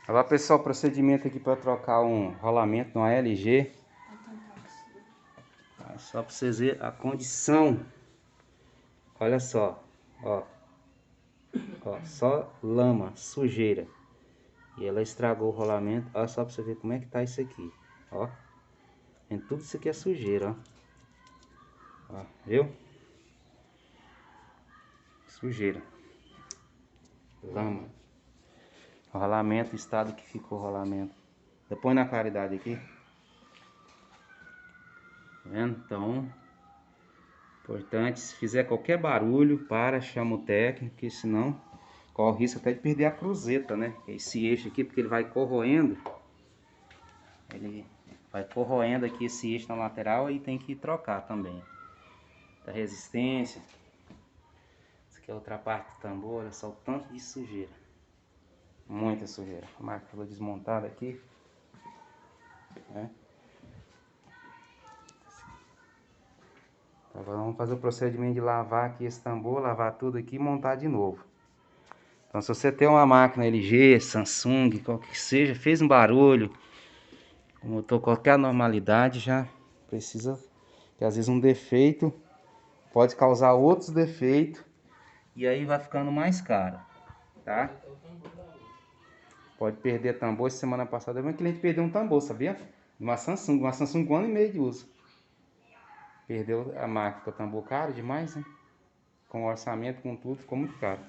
Olha lá, pessoal, procedimento aqui para trocar um rolamento no LG. Só para vocês verem a condição. Olha só, ó, só lama, sujeira. E ela estragou o rolamento. Olha só para você ver como é que tá isso aqui, ó. Tem tudo isso aqui é sujeira, ó. Viu? Sujeira, lama. O rolamento, o estado que ficou o rolamento. Depois na claridade aqui. Tá vendo? Então, importante, se fizer qualquer barulho, chama o técnico, porque senão corre o risco até de perder a cruzeta, né? Esse eixo aqui, porque ele vai corroendo. Ele vai corroendo aqui esse eixo na lateral e tem que trocar também. Da resistência. Essa aqui é outra parte do tambor, olha só o tanto de sujeira. Muita sujeira. A máquina desmontada aqui. Né? Agora vamos fazer o procedimento de lavar aqui esse tambor, lavar tudo aqui e montar de novo. Então se você tem uma máquina LG, Samsung, qualquer que seja, fez um barulho, o motor qualquer anormalidade, já precisa, que às vezes um defeito pode causar outros defeitos e aí vai ficando mais caro, tá? Pode perder tambor. Semana passada meu cliente perdeu um tambor, sabia? Uma Samsung 1 ano e meio de uso. Perdeu a máquina, o tambor caro demais, né? Com o orçamento, com tudo, ficou muito caro.